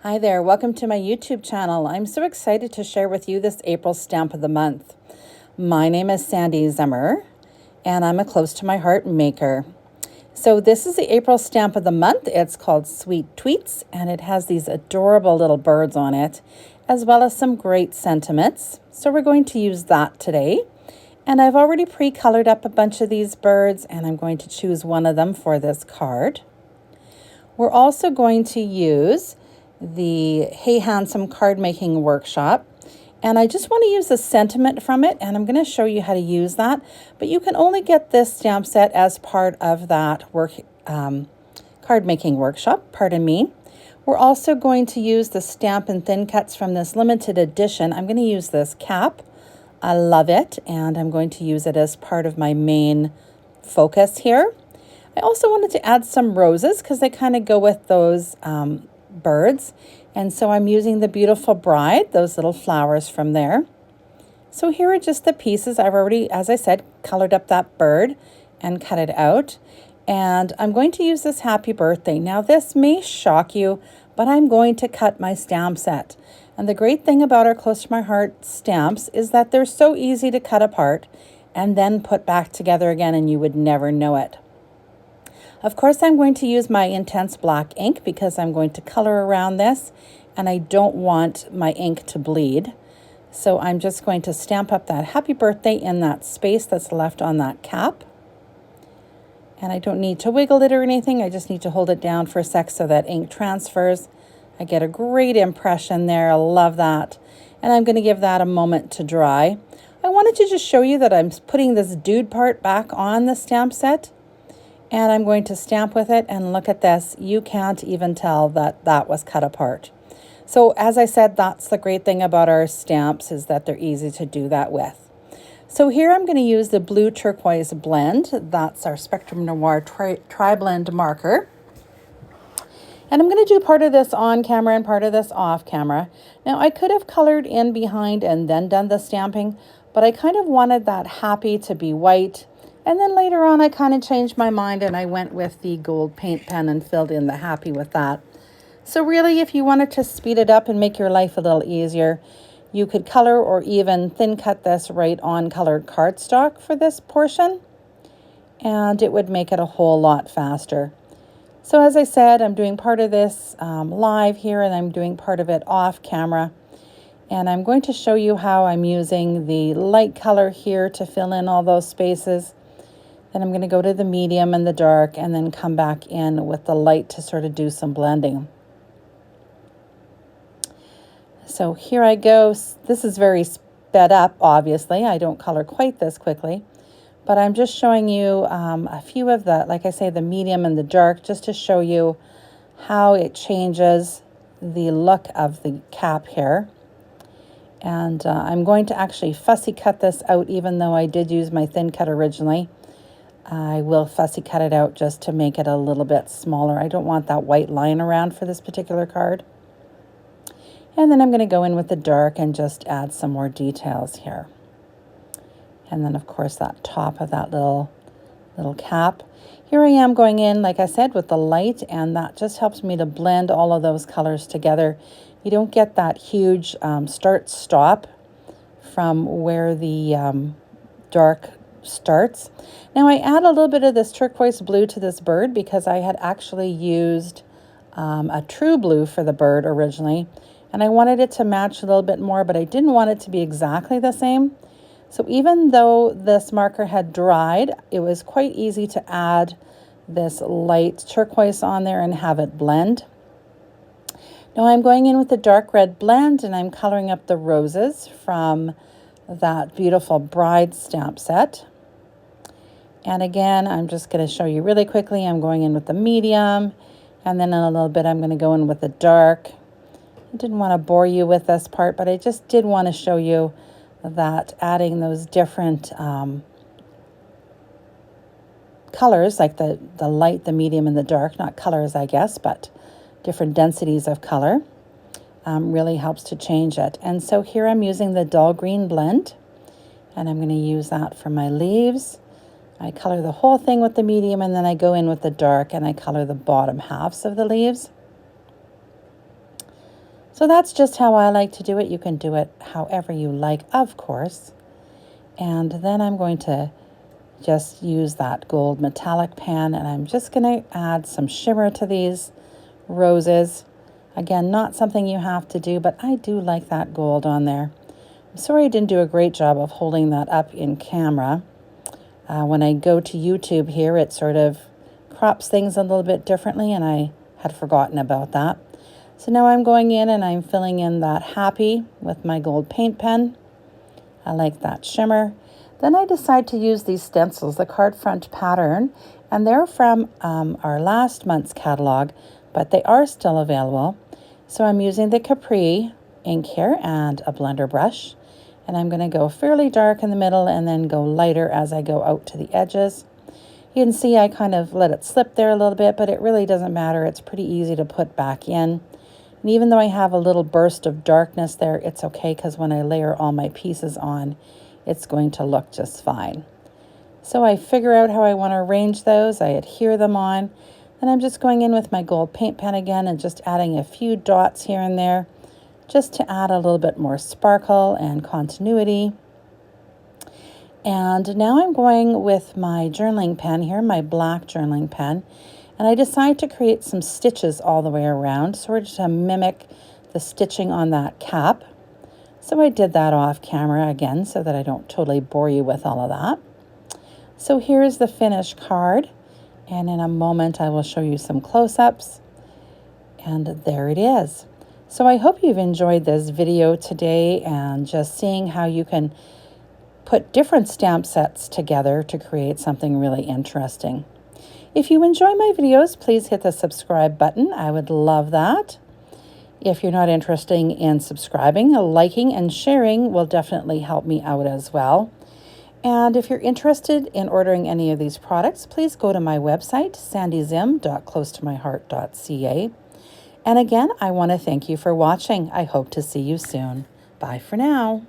Hi there, welcome to my YouTube channel. I'm so excited to share with you this April stamp of the month. My name is Sandy Zimmer, and I'm a Close to My Heart maker. So this is the April stamp of the month. It's called Sweet Tweets, and it has these adorable little birds on it, as well as some great sentiments. So we're going to use that today. And I've already pre-colored up a bunch of these birds, and I'm going to choose one of them for this card. We're also going to use the Hey Handsome card making workshop, and I just want to use a sentiment from it, and I'm going to show you how to use that, but you can only get this stamp set as part of that card making workshop, pardon me. We're also going to use the stamp and thin cuts from this limited edition. I'm going to use this cap. I love it, and I'm going to use it as part of my main focus here. I also wanted to add some roses because they kind of go with those birds. And so I'm using the Beautiful Bride, those little flowers from there. So here are just the pieces. I've already, as I said, colored up that bird and cut it out. And I'm going to use this Happy Birthday. Now this may shock you, but I'm going to cut my stamp set. And the great thing about our Close to My Heart stamps is that they're so easy to cut apart and then put back together again, and you would never know it. Of course, I'm going to use my intense black ink because I'm going to color around this, and I don't want my ink to bleed. So I'm just going to stamp up that Happy Birthday in that space that's left on that cap. And I don't need to wiggle it or anything. I just need to hold it down for a sec so that ink transfers. I get a great impression there. I love that. And I'm going to give that a moment to dry. I wanted to just show you that I'm putting this dude part back on the stamp set. And I'm going to stamp with it, and look at this. You can't even tell that that was cut apart. So as I said, that's the great thing about our stamps, is that they're easy to do that with. So here I'm going to use the blue turquoise blend. That's our Spectrum Noir tri-blend marker. And I'm going to do part of this on camera and part of this off camera. Now I could have colored in behind and then done the stamping, but I kind of wanted that happy to be white. And then later on, I kind of changed my mind and I went with the gold paint pen and filled in the happy with that. So really, if you wanted to speed it up and make your life a little easier, you could color or even thin cut this right on colored cardstock for this portion, and it would make it a whole lot faster. So as I said, I'm doing part of this live here, and I'm doing part of it off camera. And I'm going to show you how I'm using the light color here to fill in all those spaces. Then I'm going to go to the medium and the dark, and then come back in with the light to sort of do some blending. So here I go. This is very sped up, obviously. I don't color quite this quickly, but I'm just showing you a few of the, like I say, the medium and the dark, just to show you how it changes the look of the cap here. And I'm going to actually fussy cut this out, even though I did use my thin cut originally. I will fussy cut it out just to make it a little bit smaller. I don't want that white line around for this particular card. And then I'm going to go in with the dark and just add some more details here. And then of course that top of that little cap. Here I am going in, like I said, with the light, and that just helps me to blend all of those colors together. You don't get that huge start-stop from where the dark starts. Now I add a little bit of this turquoise blue to this bird because I had actually used a true blue for the bird originally, and I wanted it to match a little bit more, but I didn't want it to be exactly the same. So even though this marker had dried, it was quite easy to add this light turquoise on there and have it blend. Now I'm going in with the dark red blend, and I'm coloring up the roses from that Beautiful Bride stamp set. And again, I'm just going to show you really quickly. I'm going in with the medium, and then in a little bit I'm going to go in with the dark. I didn't want to bore you with this part, but I just did want to show you that adding those different colors, like the light, the medium, and the dark, not colors, I guess, but different densities of color, really helps to change it. And so here I'm using the dull green blend, and I'm going to use that for my leaves. I color the whole thing with the medium, and then I go in with the dark and I color the bottom halves of the leaves. So that's just how I like to do it. You can do it however you like, of course. And then I'm going to just use that gold metallic pen, and I'm just going to add some shimmer to these roses. Again, not something you have to do, but I do like that gold on there. I'm sorry I didn't do a great job of holding that up in camera. When I go to YouTube here, it sort of crops things a little bit differently, and I had forgotten about that. So now I'm going in and I'm filling in that happy with my gold paint pen. I like that shimmer. Then I decide to use these stencils, the card front pattern, and they're from our last month's catalog, but they are still available. So I'm using the Capri ink here and a blender brush, and I'm going to go fairly dark in the middle and then go lighter as I go out to the edges. You can see I kind of let it slip there a little bit, but it really doesn't matter. It's pretty easy to put back in. And even though I have a little burst of darkness there, it's okay, because when I layer all my pieces on, it's going to look just fine. So I figure out how I want to arrange those. I adhere them on. Then I'm just going in with my gold paint pen again and just adding a few dots here and there, just to add a little bit more sparkle and continuity. And now I'm going with my journaling pen here, my black journaling pen, and I decide to create some stitches all the way around, sort of to mimic the stitching on that cap. So I did that off camera again so that I don't totally bore you with all of that. So here's the finished card, and in a moment I will show you some close-ups, and there it is. So I hope you've enjoyed this video today and just seeing how you can put different stamp sets together to create something really interesting. If you enjoy my videos, please hit the subscribe button. I would love that. If you're not interested in subscribing, liking and sharing will definitely help me out as well. And if you're interested in ordering any of these products, please go to my website, sandyzim.closetomyheart.ca. And again, I want to thank you for watching. I hope to see you soon. Bye for now.